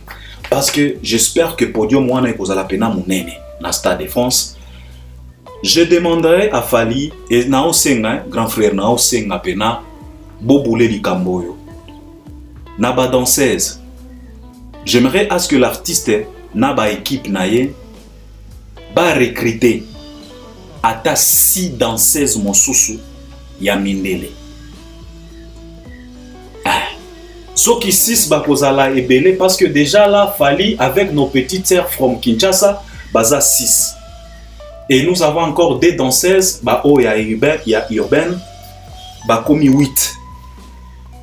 parce que j'espère que podium wana ekozala pena monene na Stade de France. Je demanderai à Fally et na osenga grand frère na osenga pena boboule likambo yo na ba danseuse. J'aimerais à ce que l'artiste na ba équipe naye ba recruter ata 6 danseuses mosusu ya mindele. So qui 6 ba kozala ebele parce que déjà là Fally avec nos petites sœurs from Kinshasa baza 6. Et nous avons encore des danseuses ba o ya urbaine ba komi 8.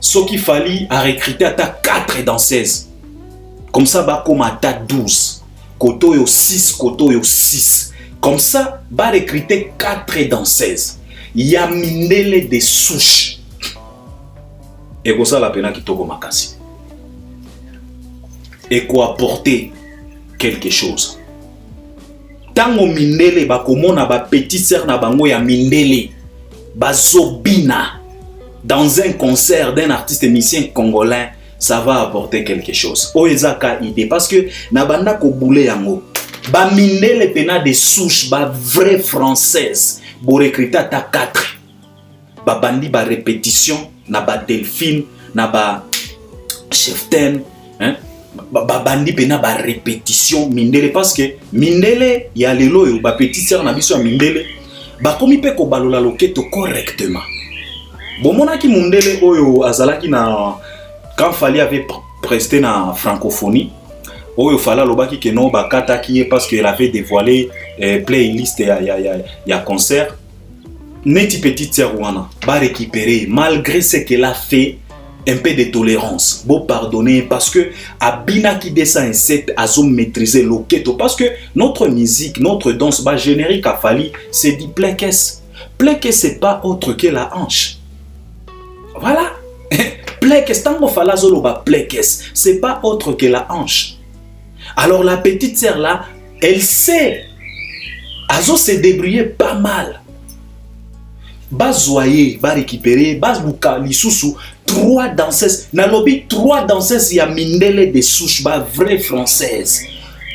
So qui Fally a recruté ata 4 danseuses. Comme ça, bah, comme à 12. Koto yo 6, koto yo 6. Comme ça, bah, recruter 4 danseuses. Ya mindele des souches. Et comme ça, la pena qui toko makasi. Et quoi apporter quelque chose. Tango mindele, bah, komona ba petit sœur na bango ya mindele. Ba zobina. Dans un concert d'un artiste musicien congolais. Ça va apporter quelque chose. Oezaka idée parce que nabanda ko boule yango. Ba mindele pena des souches ba vraie française. Bo recruter ta 4. Ba bandi ba répétition na ba Delphine na ba Cheftain hein. Ba bandi pena ba répétition mindele parce que mindele ya lelo yo ba petit sœur na biso ya mindele ba komi pe ko balola loketo correctement. Bon monaki mindele oyo azalaki na quand Fally avait presté na francophonie, il fallait lobaki que non bakata qui est parce qu'il avait dévoilé playlist ya concert. Neti petite sœur wana ba récupérer malgré ce qu'elle a fait un peu de tolérance. Bon pardonner parce que abina qui descend set azo maîtriser loketo parce que notre musique, notre danse ba générique à Fally c'est dit plekes. Plekes c'est pas autre que la hanche. Voilà. Plekes, tango fala zolo ba plekes, c'est pas autre que la hanche. Alors la petite sœur là, elle sait, azo se débrouiller pas mal. Ba zoyer, ba récupérer, ba buka lisusu, 3 danseuses, na lobby 3 danseuses ya mindele de souche, ba vraie française.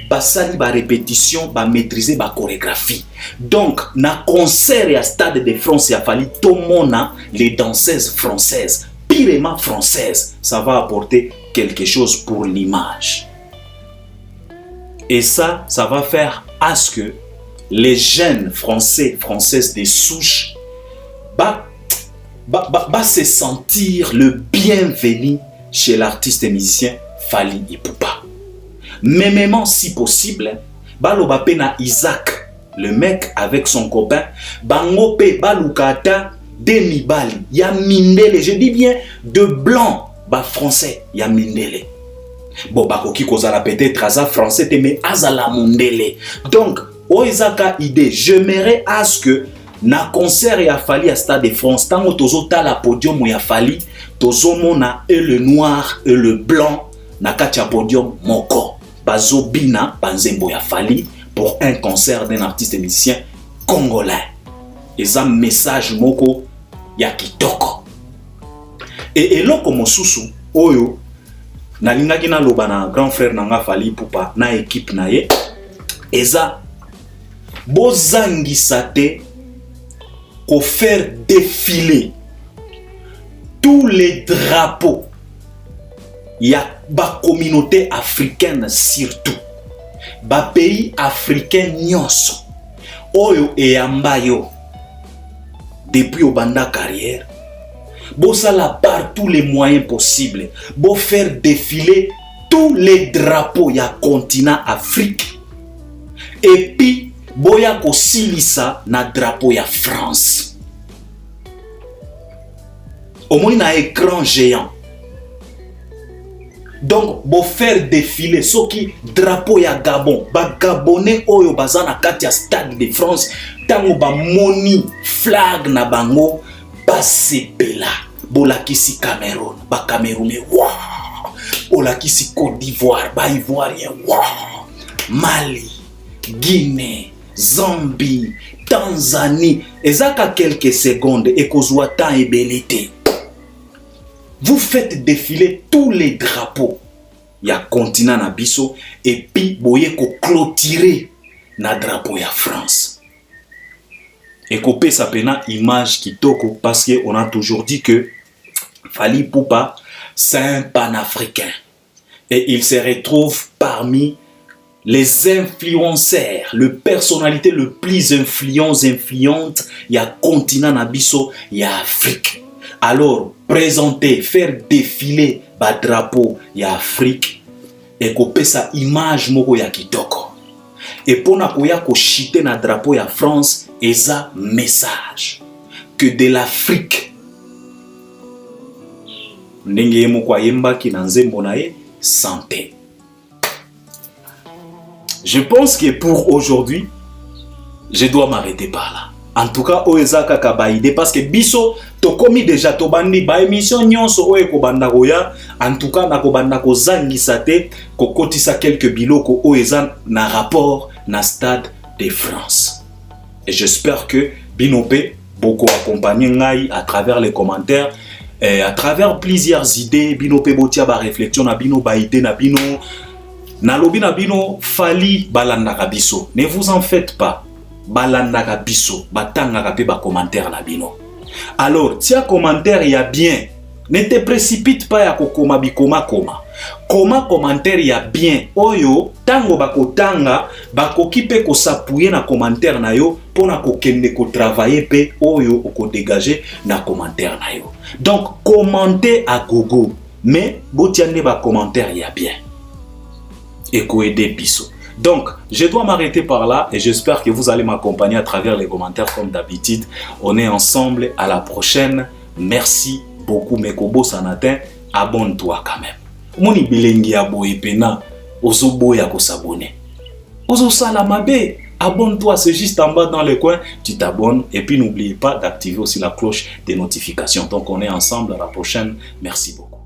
Ba sali ba répétition, ba maîtriser ba chorégraphie. Donc na concert ya Stade de France ya Fally tout mona les danseuses françaises. Pirement française, ça va apporter quelque chose pour l'image. Et ça va faire à ce que les jeunes français, françaises des souches, se sentir le bienvenu chez l'artiste et musicien Fally Ipupa. Même si possible, baloba pena Isaac, le mec avec son copain, bangope balukata demi-bali, ya mindele, je dis bien de blanc, ba français, ya mindele. Bon, bakoki kozala peut-être aza français, mais azala mondele. Donc, oizaka idée, j'aimerais à ce que na concert ya Fally à Stade de France, tango tozo ta la podium ya Fally, tozo mona et le noir et le blanc, na katia podium moko. Bazo bina, banzembo ya Fally, pour un concert d'un artiste musicien congolais. Et un message moko ya kitoko. Et eloko mosusu oyo nalingaki na loba na grand frère nanga Fally Ipupa na équipe na ye eza bozangisa te ko faire défiler tous les drapeaux. Il y a la communauté africaine surtout. Ba pays africain nyonso. Oyo et ambayo. Depuis au banda carrière. Bosala par tous les moyens possibles. Bo faire défiler tous les drapeaux ya continent Afrique. Et puis boya ko silisa na drapeau ya France. Au moins na écran géant. Donc bo faire défiler ce qui drapeau ya Gabon, ba Gabonais oyo bazana kati ya Stade de France, tango ba moni flag na bango ba sepela. Bolakisi Cameroun, ba Camerounais, wow! Bolakisi Côte d'Ivoire, ba Ivoirien, wow! Mali, Guinée, Zambie, Tanzanie, ezaka quelques secondes et kozwa temps et belité. Vous faites défiler tous les drapeaux. Il y a continent na biso et puis boye ko clôturer na drapeau ya France. Et copé sa pena image kitoko parce que on a toujours dit que Fally Ipupa c'est un panafricain et il se retrouve parmi les influenceurs, les personnalités le plus influentes, il y a continent na biso, il y a Afrique. Alors, présenter, faire défiler ba drapeau ya Afrique et couper sa image moko ya kitoko. Et pour na koya ko chiter na drapeau ya France, eza message que de l'Afrique ndenge moko yemba ki na nzembo na ye santé. Je pense que pour aujourd'hui, je dois m'arrêter par là. En tout cas, oezaka kabaide parce que biso tokomi déjà tobandi ba émission nyonso oye ko banda goya. En tout cas, na ko banda ko zangisa te ko kotisa quelques biloko oeza na rapport na Stade de France. Et j'espère que Binope beaucoup accompagné ngai à travers les commentaires et à travers plusieurs idées. Binope botia ba réflexion na bino ba idée na bino na lobi na bino Fally balanda biso. Ne vous en faites pas. Balandaka biso, batangaka pe ba commentaire na bino. Alors, tia commentaire ya bien. Ne te précipite pas ya kokoma bikoma koma. Koma commentaire ya bien. Oyo, tango bakotanga, bakoki pe ko s'appuyer na commentaire na yo pona ko kende ko travailler pe oyo ko dégager na commentaire na yo. Donc, commentez à gogo, mais botiande ba commentaire ya bien. Et ko aider biso. Donc, je dois m'arrêter par là et j'espère que vous allez m'accompagner à travers les commentaires comme d'habitude. On est ensemble, à la prochaine. Merci beaucoup, Mekobo Sanatin. Abonne-toi quand même. Moni bilengi aboye pena, ozo boya ko s'abonner. Ozo salamabe, abonne-toi, c'est juste en bas dans le coin, tu t'abonnes et puis n'oubliez pas d'activer aussi la cloche des notifications. Donc, on est ensemble, à la prochaine. Merci beaucoup.